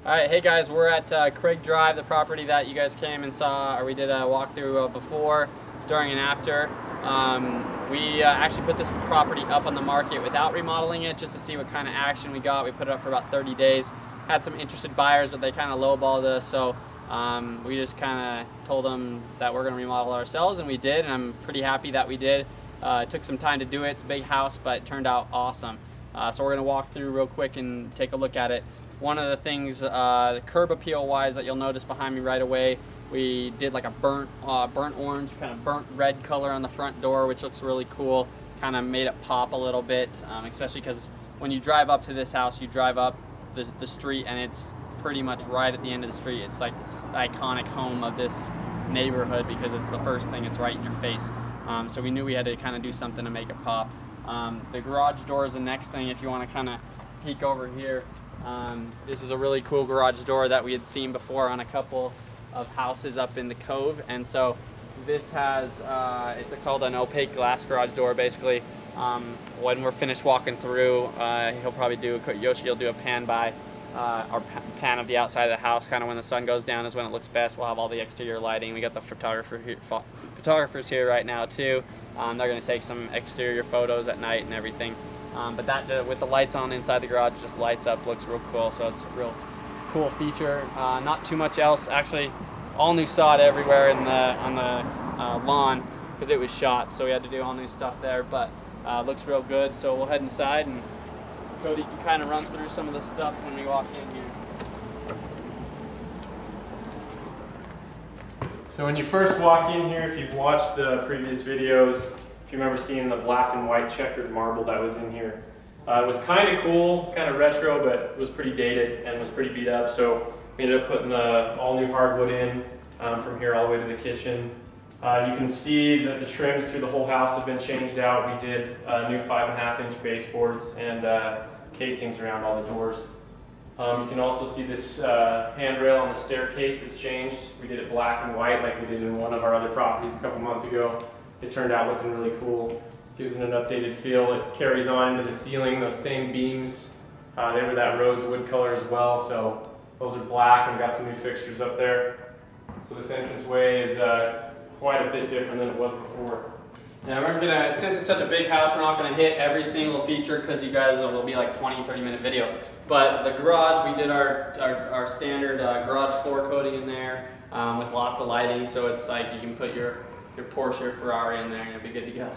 All right, hey guys, we're at Craig Drive, the property that you guys came and saw, or we did a walkthrough before, during, and after. We actually put this property up on the market without remodeling it, just to see what kind of action we got. We put it up for about 30 days. Had some interested buyers, but they kind of lowballed us, so we just kind of told them that we're going to remodel ourselves, and we did, and I'm pretty happy that we did. It took some time to do it. It's a big house, but it turned out awesome. So we're going to walk through real quick and take a look at it. One of the things, curb appeal wise, that you'll notice behind me right away, we did like a burnt orange, kind of burnt red color on the front door, which looks really cool. Kind of made it pop a little bit, especially because when you drive up to this house, you drive up the street and it's pretty much right at the end of the street. It's like the iconic home of this neighborhood because it's the first thing, it's right in your face. So we knew we had to kind of do something to make it pop. The garage door is the next thing if you want to kind of peek over here. This is a really cool garage door that we had seen before on a couple of houses up in the cove, and so this has it's called an opaque glass garage door. Basically, when we're finished walking through, he'll probably do Yoshi will do a pan by or pan of the outside of the house. Kind of when the sun goes down is when it looks best. We'll have all the exterior lighting. We got the photographers here right now too. They're going to take some exterior photos at night and everything. But that, with the lights on inside the garage, just lights up, looks real cool. So it's a real cool feature. Not too much else. Actually, all new sod everywhere on the lawn because it was shot. So we had to do all new stuff there. But looks real good. So we'll head inside and Cody can kind of run through some of the stuff when we walk in here. So when you first walk in here, if you've watched the previous videos, if you remember seeing the black and white checkered marble that was in here, it was kind of cool, kind of retro, but it was pretty dated and was pretty beat up. So we ended up putting the all new hardwood in from here all the way to the kitchen. You can see that the trims through the whole house have been changed out. We did new 5.5-inch baseboards and casings around all the doors. You can also see this handrail on the staircase has changed. We did it black and white like we did in one of our other properties a couple months ago. It turned out looking really cool. Gives it an updated feel. It carries on into the ceiling, those same beams. They were that rosewood color as well, so those are black, and got some new fixtures up there. So this entranceway is quite a bit different than it was before. Yeah, we're gonna, since it's such a big house, we're not gonna hit every single feature because you guys will be like 20-30 minute video. But the garage, we did our standard garage floor coating in there with lots of lighting, so it's like you can put your Porsche or Ferrari in there and you'll be good to go.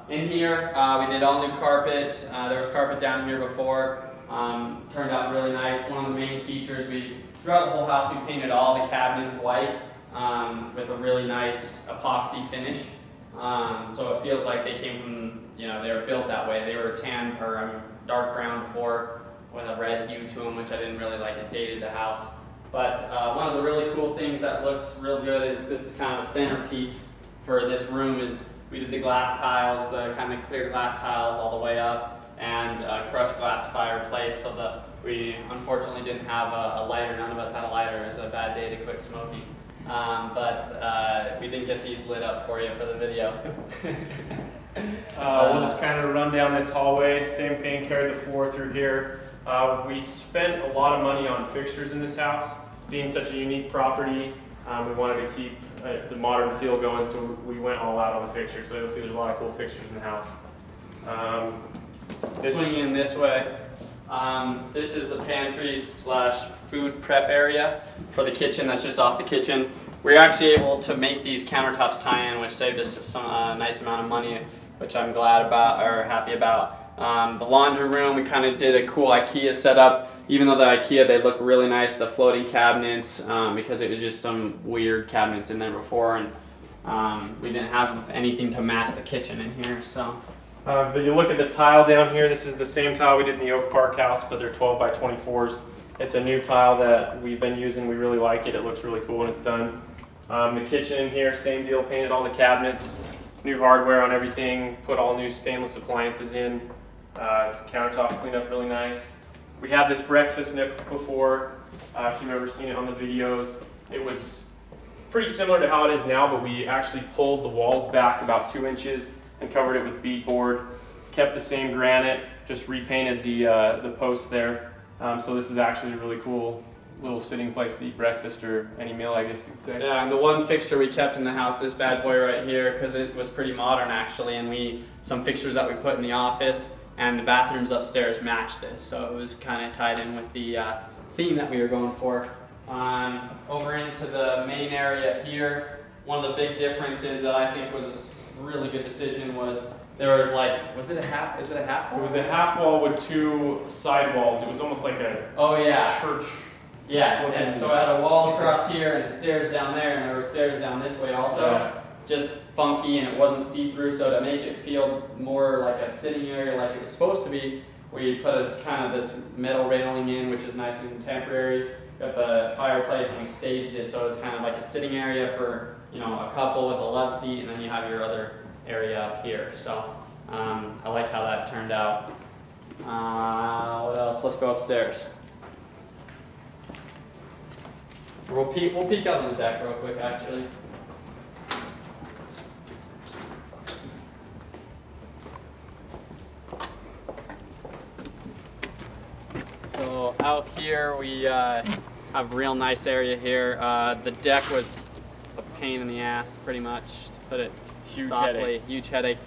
In here, we did all new carpet. There was carpet down here before. Turned out really nice. One of the main features, throughout the whole house, we painted all the cabinets white with a really nice epoxy finish. So it feels like they came from, they were built that way. They were tan or dark brown before with a red hue to them, which I didn't really like. It dated the house. But one of the really cool things that looks real good is this is kind of a centerpiece for this room is we did the glass tiles, the kind of clear glass tiles all the way up, and crushed glass fireplace, so that we unfortunately didn't have a lighter. None of us had a lighter. It was a bad day to quit smoking. But we didn't get these lit up for you for the video. We'll just kind of run down this hallway. Same thing, carry the floor through here. We spent a lot of money on fixtures in this house. Being such a unique property, we wanted to keep the modern feel going, so we went all out on the fixtures. So you'll see there's a lot of cool fixtures in the house. Swing in this way. This is the pantry slash food prep area for the kitchen. That's just off the kitchen. We're actually able to make these countertops tie in, which saved us some nice amount of money, which I'm glad about, or happy about. The laundry room, we kind of did a cool IKEA setup. Even though the IKEA, they look really nice, the floating cabinets, because it was just some weird cabinets in there before, and we didn't have anything to match the kitchen in here, so. But you look at the tile down here, this is the same tile we did in the Oak Park house, but they're 12 by 24s. It's a new tile that we've been using. We really like it. It looks really cool when it's done. The kitchen in here, same deal, painted all the cabinets, new hardware on everything, put all new stainless appliances in. Countertop cleaned up really nice. We had this breakfast nook before, if you've ever seen it on the videos. It was pretty similar to how it is now, but we actually pulled the walls back about 2 inches and covered it with beadboard. Kept the same granite, just repainted the posts there. So this is actually a really cool little sitting place to eat breakfast or any meal, I guess you could say. Yeah, and the one fixture we kept in the house, this bad boy right here, because it was pretty modern actually, and some fixtures that we put in the office and the bathrooms upstairs matched this, so it was kind of tied in with the theme that we were going for. Over into the main area here, one of the big differences that I think was a really good decision was there was like, was it a half wall? It was a half wall with 2 side walls. It was almost like a church. Yeah, and so I had a wall across here and the stairs down there, and there were stairs down this way also. Yeah. Just funky, and it wasn't see-through, so to make it feel more like a sitting area like it was supposed to be, we put a kind of this metal railing in, which is nice and contemporary. Got the fireplace, and we staged it so it's kind of like a sitting area for, you know, a couple with a love seat, and then you have your other area up here. So I like how that turned out. What else? Let's go upstairs. We'll peek out on the deck real quick, actually. So out here we have a real nice area here. The deck was a pain in the ass, pretty much, to put it softly. Huge headache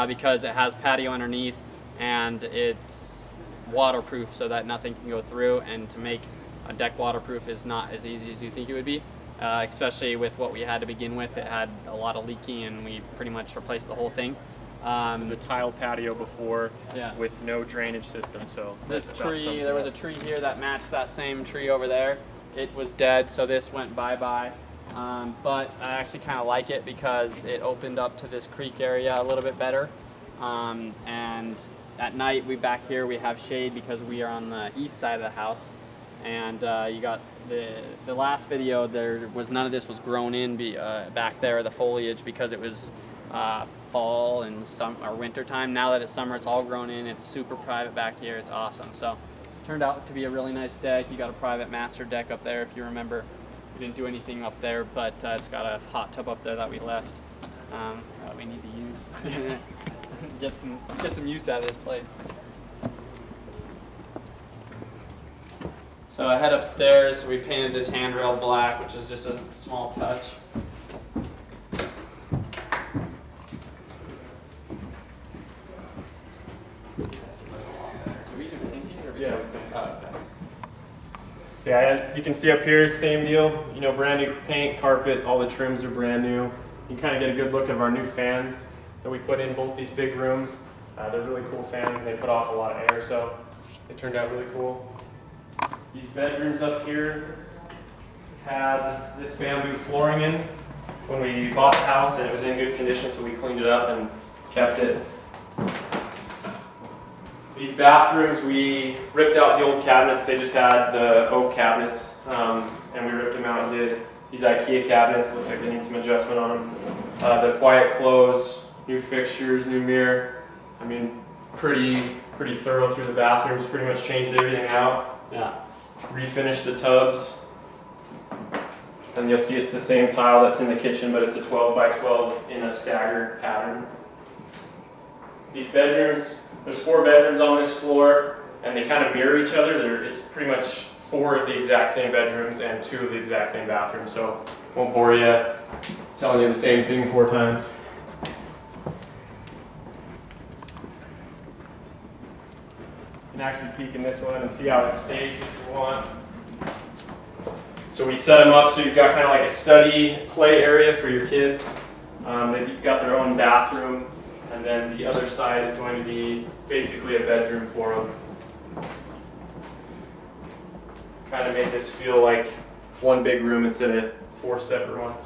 because it has patio underneath and it's waterproof so that nothing can go through, and to make a deck waterproof is not as easy as you think it would be, especially with what we had to begin with. It had a lot of leaking and we pretty much replaced the whole thing. It was a tile patio before, yeah, with no drainage system. So this tree, there was a tree here that matched that same tree over there. It was dead, so this went bye-bye. But I actually kind of like it because it opened up to this creek area a little bit better. And at night, back here we have shade because we are on the east side of the house. And you got the last video, there was none of this was grown in back there, the foliage, because it was fall and winter time. Now that it's summer, it's all grown in. It's super private back here. It's awesome. So turned out to be a really nice deck. You got a private master deck up there. If you remember, we didn't do anything up there, but it's got a hot tub up there that we left that we need to use. get some use out of this place. So I head upstairs. We painted this handrail black, which is just a small touch. Yeah. Yeah, you can see up here, same deal. You know, brand new paint, carpet, all the trims are brand new. You can kind of get a good look of our new fans that we put in both these big rooms. They're really cool fans, and they put off a lot of air, so they turned out really cool. These bedrooms up here had this bamboo flooring in when we bought the house, and it was in good condition, so we cleaned it up and kept it. These bathrooms, we ripped out the old cabinets. They just had the oak cabinets, and we ripped them out and did these IKEA cabinets. Looks like they need some adjustment on them. The quiet close, new fixtures, new mirror. I mean, pretty thorough through the bathrooms. Pretty much changed everything out. Yeah. Refinished the tubs. And you'll see it's the same tile that's in the kitchen, but it's a 12 by 12 in a staggered pattern. These bedrooms, there's 4 bedrooms on this floor, and they kind of mirror each other. It's pretty much 4 of the exact same bedrooms and 2 of the exact same bathrooms, so won't bore you telling you the same thing 4 times. You can actually peek in this one and see how it's staged if you want. So we set them up so you've got kind of like a study play area for your kids. They've got their own bathroom. And then the other side is going to be basically a bedroom for them. Kind of made this feel like one big room instead of 4 separate ones.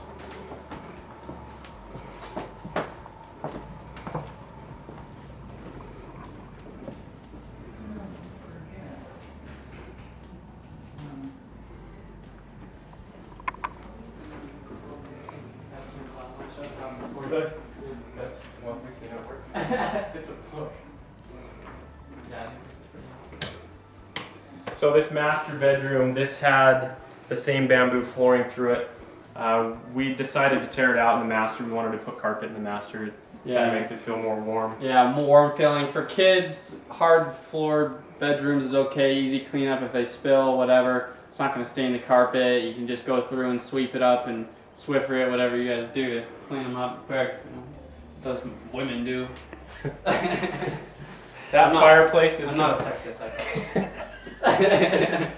That's one piece they don't work. It's a push. So this master bedroom, this had the same bamboo flooring through it. We decided to tear it out in the master. We wanted to put carpet in the master. Yeah, it makes it feel more warm. Yeah, more warm feeling. For kids, hard floored bedrooms is okay, easy cleanup if they spill, whatever. It's not going to stain the carpet. You can just go through and sweep it up and Swiffer it, whatever you guys do to clean them up quick. You know, those women do. That fireplace is... I'm not a sexist, I think.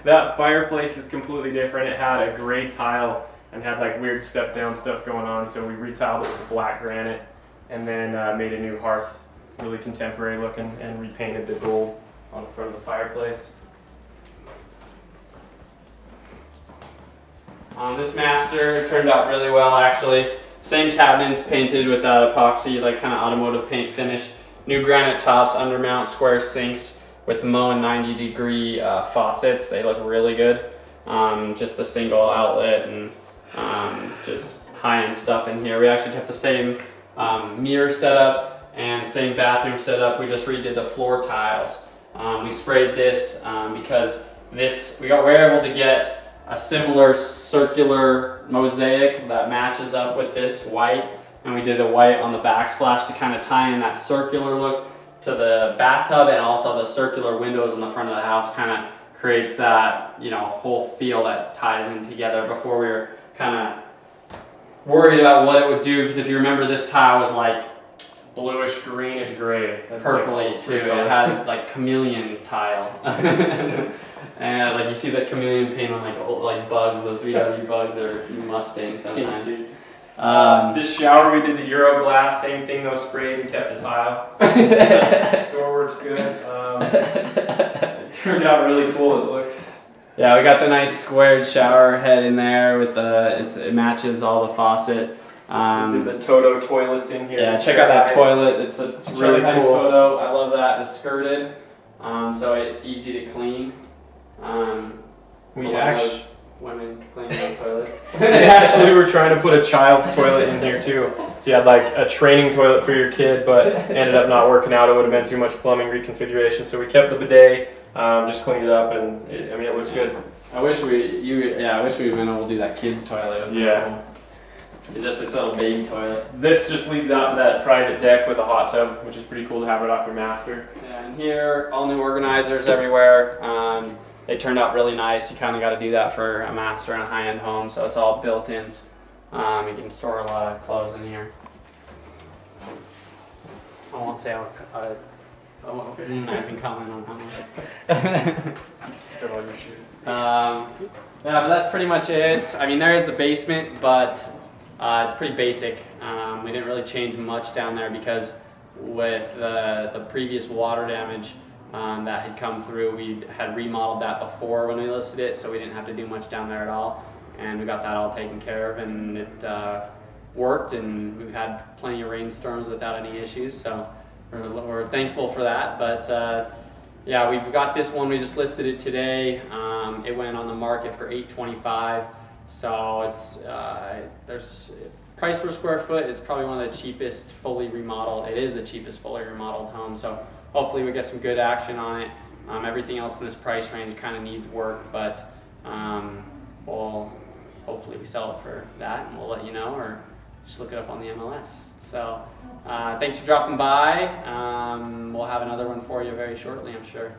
That fireplace is completely different. It had a gray tile and had like weird step down stuff going on, so we retiled it with black granite and then made a new hearth, really contemporary looking, and repainted the gold on the front of the fireplace. This master turned out really well actually. Same cabinets painted with that epoxy, like kind of automotive paint finish. New granite tops, undermount square sinks with the Moen 90-degree faucets. They look really good. Just the single outlet and just high-end stuff in here. We actually kept the same mirror setup and same bathroom setup. We just redid the floor tiles. We sprayed this because we were able to get a similar circular mosaic that matches up with this white, and we did a white on the backsplash to kind of tie in that circular look to the bathtub, and also the circular windows on the front of the house kind of creates that, you know, whole feel that ties in together. Before we were kind of worried about what it would do, because if you remember, this tile was like Bluish, greenish, gray. Purpley too. It had like chameleon tile. And like you see that chameleon paint on like bugs, those VW bugs or Mustangs sometimes. This shower we did the Euro glass, same thing though, sprayed and kept the tile. Door works good. It turned out really cool. It looks. Yeah, we got the nice squared shower head in there with it matches all the faucet. We did the Toto toilets in here. Yeah, check out that toilet. It's really cool. Toto. I love that. It's skirted, so it's easy to clean. We actually women cleaning their toilets. Actually, we were trying to put a child's toilet in here too. So you had like a training toilet for your kid, but ended up not working out. It would have been too much plumbing reconfiguration. So we kept the bidet, just cleaned it up, and it looks good. I wish we'd been able to do that kid's toilet. Yeah. It's just this little baby toilet. This just leads out to that private deck with a hot tub, which is pretty cool to have right off your master. Yeah, and here, all new organizers everywhere. They turned out really nice. You kind of got to do that for a master and a high-end home, so it's all built-ins. You can store a lot of clothes in here. I won't say I won't recognize and comment on how much. Still on your shoe. Yeah, but that's pretty much it. I mean, there is the basement, but it's pretty basic. We didn't really change much down there because with the previous water damage that had come through, we had remodeled that before when we listed it, so we didn't have to do much down there at all. And we got that all taken care of, and it worked, and we've had plenty of rainstorms without any issues, so we're thankful for that. But yeah, we've got this one. We just listed it today. It went on the market for $825. So it's there's price per square foot. It's probably one of the cheapest fully remodeled. It is the cheapest fully remodeled home. So hopefully we get some good action on it. Everything else in this price range kind of needs work, but hopefully we sell it for that, and we'll let you know, or just look it up on the MLS. So thanks for dropping by. We'll have another one for you very shortly, I'm sure.